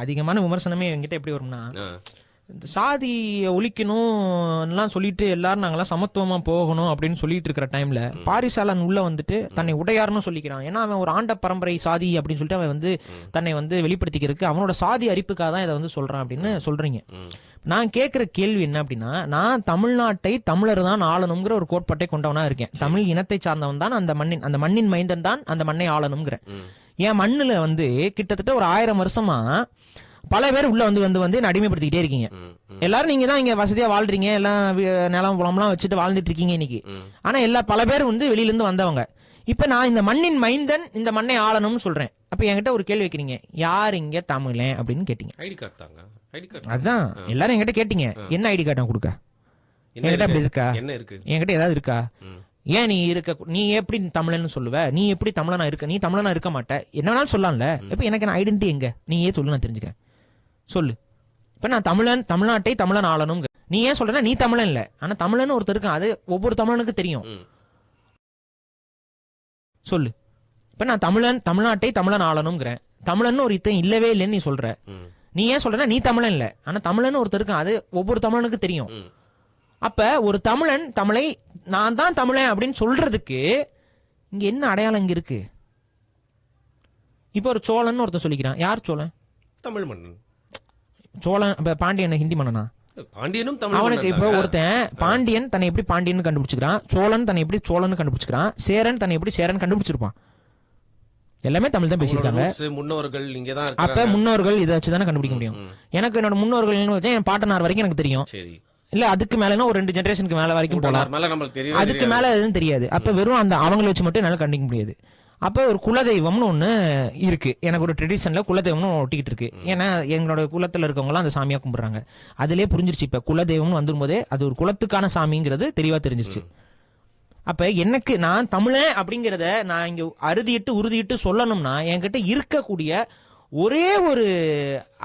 அதிகமான விமர்சனமே என்கிட்ட எப்படி வரும்னா, சாதி ஒழிக்கணும்லாம் சொல்லிட்டு எல்லாரும் நாங்கெல்லாம் சமத்துவமா போகணும் அப்படின்னு சொல்லிட்டு இருக்கிற டைம்ல பாரிசாலன் உள்ள வந்துட்டு தன்னை உடையார்னு சொல்லிக்கிறான். ஏன்னா அவன் ஒரு ஆண்ட பரம்பரை சாதி அப்படின்னு சொல்லிட்டு அவன் வந்து தன்னை வந்து வெளிப்படுத்திக்கிறதுக்கு அவனோட சாதி அரிப்புக்காக தான் இதை வந்து சொல்றான் அப்படின்னு சொல்றீங்க. நான் கேட்கிற கேள்வி என்ன அப்படின்னா, நான் தமிழ்நாட்டை தமிழர் தான் ஆளணுங்கிற ஒரு கோட்பாட்டை கொண்டவனா இருக்கேன். தமிழ் இனத்தை சார்ந்தவன் தான் அந்த மண்ணின் மைந்தன் தான் அந்த மண்ணை ஆளணுங்கிற. என் மண்ணுல வந்து கிட்டத்தட்ட ஒரு 1000 வருஷமா பல பேர் உள்ள வந்து அடிமைப்படுத்திக்கிட்டே இருக்கீங்க. எல்லாரும் நீங்க தான் இங்க வசதியா வாழ்றீங்க, எல்லாம் நிலம் புலம்லாம் வச்சுட்டு வாழ்ந்துட்டு இருக்கீங்க இன்னைக்கு. ஆனா பல பேர் வந்து வெளியில இருந்து வந்தவங்க. இப்ப நான் இந்த மண்ணின் மைந்தன் இந்த மண்ணை ஆளணும்னு சொல்றேன். அப்ப என்கிட்ட ஒரு கேள்வி வைக்கிறீங்க, யார் இங்க தமிழன் அப்படின்னு கேட்டீங்க. அதான் எல்லாரும் என்கிட்ட கேட்டீங்க, என்ன ஐடி கார்டு கொடுக்க? என்கிட்ட அப்படி இருக்கா? என்கிட்ட ஏதாவது இருக்கா? ஏன் நீ எப்படி தமிழன்னு சொல்லுவ? நீ எப்படி தமிழனா இருக்க? நீ தமிழனா இருக்க மாட்ட, என்ன வேணாலும் சொல்லலாம்ல. இப்ப எனக்கு ஐடென்டிட்டி எங்க? நீ ஏன் சொல்லு, நான் தெரிஞ்சுக்கிறேன், சொல்லு. இப்ப நான் தமிழ்நாட்டை தமிழன் ஆளணும். நீ ஏன் சொல்ற? நீ தமிழன் இல்ல, ஆனா தமிழன் ஒருத்தர் இருக்கான், அது ஒவ்வொரு தமிழனுக்கு தெரியும், சொல்லு. இப்ப நான் தமிழ்நாட்டை தமிழன் ஆளணும்ங்கிறேன். தமிழன் ஒரு இத்தனை இல்லவே இல்லைன்னு நீ சொல்ற. நீ ஏன் சொல்ற? நீ தமிழன் இல்ல, ஆனா தமிழன் ஒருத்தர் இருக்கான், அது ஒவ்வொரு தமிழனுக்கு தெரியும். அப்ப ஒரு தமிழன் தமிழை நான் தான் தமிழன் அப்படின்னு சொல்றதுக்கு இங்க என்ன அடையாளம் இங்க இருக்கு? இப்ப ஒரு சோழன் ஒருத்தர் சொல்லிக்கிறான். யார் சோழன்? தமிழ் மன்னன். சோழன் பாண்டியன் ஹிந்தி மன்னனா? பாண்டியனும் அவனுக்கு இப்ப ஒருத்தன் பாண்டியன் தன்னை எப்படி பாண்டியன் கண்டுபிடிச்சுக்கிறான், சோழன் தன்னை எப்படி சோழன் கண்டுபிடிச்சுக்கிறான், சேரன் தன்னை எப்படி சேரன் கண்டுபிடிச்சிருப்பான். எல்லாமே தமிழ் தான் பேசியிருக்காங்க. முன்னோர்கள் இங்கதான். அப்ப முன்னோர்கள் இதை வச்சுதானே கண்டுபிடிக்க முடியும். எனக்கு என்னோட முன்னோர்கள் என் பாட்டனார் வரைக்கும் எனக்கு தெரியும். இல்ல அதுக்கு மேலனா ஒரு 2 ஜெனரேஷனுக்கு மேல வரைக்கும் போலாம், அதுக்கு மேல எதுவும் தெரியாது. அப்ப வெறும் அந்த அவங்களை வச்சு மட்டும் என்னால கண்டிக்க முடியாது. அப்ப ஒரு குலதெய்வம்னு ஒண்ணு இருக்கு, எனக்கு ஒரு ட்ரெடிஷன்ல குலதெய்வம்னு ஒட்டிக்கிட்டு இருக்கு. ஏன்னா எங்களோட குலத்துல இருக்கவங்க எல்லாம் அந்த சாமியா கும்பிடுறாங்க. அதுலயே புரிஞ்சிருச்சு, இப்ப குலதெய்வம்னு வந்துரும்போதே அது ஒரு குலத்துக்கான சாமிங்கிறது தெளிவா தெரிஞ்சிருச்சு. அப்ப எனக்கு நான் தமிழன் அப்படிங்கறத நான் இங்க உறுதியிட்டு சொல்லணும்னா என்கிட்ட இருக்கக்கூடிய ஒரே ஒரு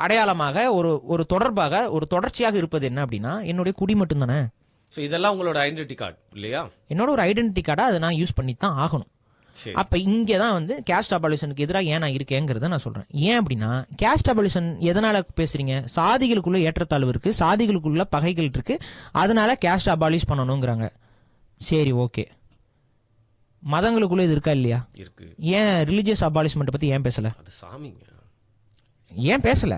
அடையாளமாக ஒரு தொடர்பாக ஒரு தொடர்ச்சியாக இருப்பது என்ன அப்படின்னா என்னுடைய குடி மட்டும் தானே. இதெல்லாம் உங்களோட ஐடென்டிட்டி கார்டு இல்லையா? என்னோட ஒரு ஐடென்டிட்டி கார்டா அதை நான் யூஸ் பண்ணி தான் ஆகணும். அப்ப இங்கதான் வந்து கேஸ்ட் அபாலிஷனுக்கு எதிராக ஏன் நான் இருக்கேங்கிறத நான் சொல்றேன். ஏன் அப்படின்னா கேஸ்ட் அபாலிஷன் எதனால பேசுறீங்க? சாதிகளுக்குள்ள ஏற்றத்தாழ்வு இருக்கு, சாதிகளுக்குள்ள பகைகள் இருக்கு, அதனால கேஸ்ட் அபாலிஷ் பண்ணணுங்கிறாங்க. சரி, ஓகே. மதங்களுக்குள்ள இது இருக்கா இல்லையா? இருக்கு. ஏன் ரிலிஜியஸ் அபாலிஷ்மெண்ட் பத்தி ஏன் பேசல? அது சாமிங்க. ஏன் பேசல?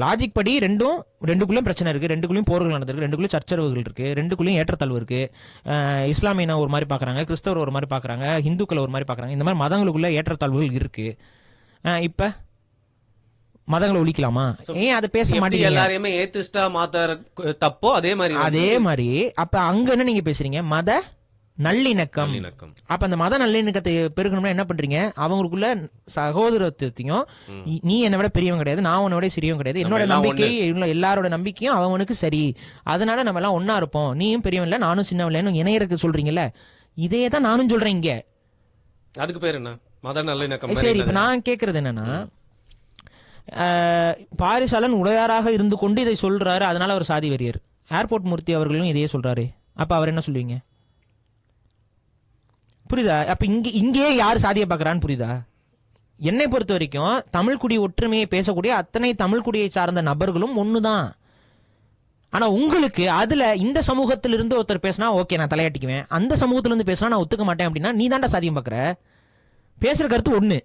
லாஜிக் படி ரெண்டுக்குள்ளயும் பிரச்சனை இருக்கு, ரெண்டுக்குள்ளயும் போர்கள் நடந்திருக்கு, ரெண்டுக்குள்ளயும் சர்ச்சரவுகள் இருக்கு, ரெண்டுக்குள்ளயும் ஏற்றத்தாழ்வு இருக்கு. இஸ்லாமியனை ஒரு மாதிரி பாக்குறாங்க, கிறிஸ்தவர் ஒரு மாதிரி பாக்குறாங்க, இந்துக்களை ஒரு மாதிரி பாக்குறாங்க. இந்த மாதிரி மதங்களுக்குள்ள ஏற்றத்தாழ்வுகள் இருக்கு. இப்ப மதங்களை ஒழிக்கலாமா? ஏன் அதை பேச மாட்டீங்க? எல்லாரையுமே ஏத்திஸ்டா மாத்த தப்போ அதே மாதிரி அப்ப அங்க என்ன நீங்க பேசுறீங்க? மத நல்லிணக்கம். அப்ப அந்த மத நல்லிணக்கத்தை பெருக்கணும்னா என்ன பண்றீங்க? அவங்களுக்குள்ள சகோதரத்தையும், நீ என்னை விட பெரியவன் கிடையாது, நான் உன்னை விட சிறியவன் கிடையாது, என்னோட நம்பிக்கை எல்லாரோட நம்பிக்கையும் அவனுக்கு சரி, அதனால நம்ம எல்லாம் ஒன்னா இருப்போம், நீயும் பெரியவன் இல்ல நானும் சின்னவன் இல்லன்னு இணையருக்கு சொல்றீங்கல்ல, இதே தான் நானும் சொல்றேன் இங்க. அதுக்கு பேர் என்ன? மத நல்லிணக்கம். சரி, இப்ப நான் கேக்குறது என்னன்னா, பாரிசாலன் உடையாராக இருந்து கொண்டு இதை சொல்றாரு, அதனால அவர் சாதி வெறியர். ஏர்போர்ட் மூர்த்தி அவர்களும் இதையே சொல்றாரு, அப்ப அவர் என்ன சொல்லுவீங்க? புரியுதா? அப்ப இங்கே யாரு சாதியை பாக்குறான்னு புரியுதா? என்னை பொறுத்த வரைக்கும் தமிழ் குடி ஒற்றுமையை பேசக்கூடிய அத்தனை தமிழ் குடியை சார்ந்த நபர்களும் ஒண்ணுதான். ஆனா உங்களுக்கு அதுல இந்த சமூகத்திலிருந்து ஒருத்தர் பேசினா ஓகே நான் தலையாட்டிக்குவேன், அந்த சமூகத்துல இருந்து பேசினா நான் ஒத்துக்க மாட்டேன் அப்படின்னா நீ தாண்டா சாதியம் பாக்குற. பேசுற கருத்து ஒண்ணு,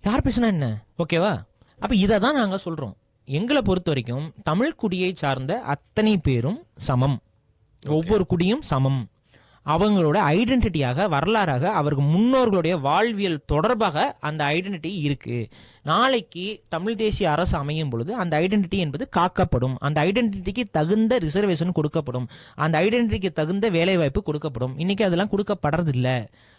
யார் பேசினா என்ன, ஓகேவா? அப்ப இததான் நாங்க சொல்றோம். எங்களை பொறுத்த வரைக்கும் தமிழ் குடியை சார்ந்த அத்தனை பேரும் சமம், ஒவ்வொரு குடியும் சமம். அவங்களோட ஐடென்டிட்டியாக, வரலாறாக, அவருக்கு முன்னோர்களுடைய வாழ்வியல் தொடர்பாக அந்த ஐடென்டிட்டி இருக்கு. நாளைக்கு தமிழ் தேசிய அரசு அமையும் பொழுது அந்த ஐடென்டிட்டி என்பது காக்கப்படும், அந்த ஐடென்டிட்டிக்கு தகுந்த ரிசர்வேஷன் கொடுக்கப்படும், அந்த ஐடென்டிட்டிக்கு தகுந்த வேலை வாய்ப்பு கொடுக்கப்படும். இன்னைக்கு அதெல்லாம் கொடுக்கப்படுறதில்ல.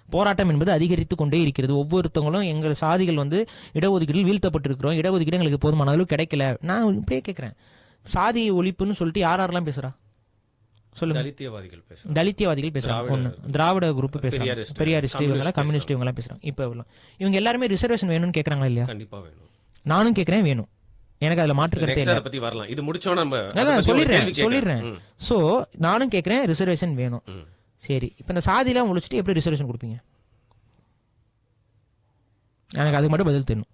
போராட்டம் என்பது அதிகரித்து கொண்டே இருக்கிறது. ஒவ்வொருத்தவங்களும் எங்கள் சாதிகள் வந்து இடஒதுக்கீட்டில் வீழ்த்தப்பட்டிருக்கிறோம், இடஒதுக்கீடு எங்களுக்கு போதுமான அளவு கிடைக்கல. நான் இப்படியே கேட்கிறேன், சாதி ஒழிப்புன்னு சொல்லிட்டு யாரெல்லாம் பேசுறா சொல்லுங்க? தலித்தியவாதிகள் பேசுறாங்க, திராவிட குரூப் பேசுறாங்க, பெரியாரிஸ்ட் இவங்க, கம்யூனிஸ்ட் இவங்க எல்லாம் பேசுறாங்க. இப்ப இவங்க எல்லாருமே ரிசர்வேஷன் வேணும்னு கேக்குறாங்களா இல்லையா? கண்டிப்பா வேணும். நானும் கேக்குறேன், வேணும். எனக்கு அதுல மாற்று கருத்தே இல்ல. இது முடிச்சோம் நம்ம சொல்லிடுறேன். சோ நானும் கேக்குறேன், ரிசர்வேஷன் வேணும். சரி, இப்ப இந்த சாதி எல்லாம் முடிச்சுட்டு எப்படி ரிசர்வேஷன் கொடுப்பீங்க? எனக்கு அதுக்கு மட்டும் பதில் தெரியணும்.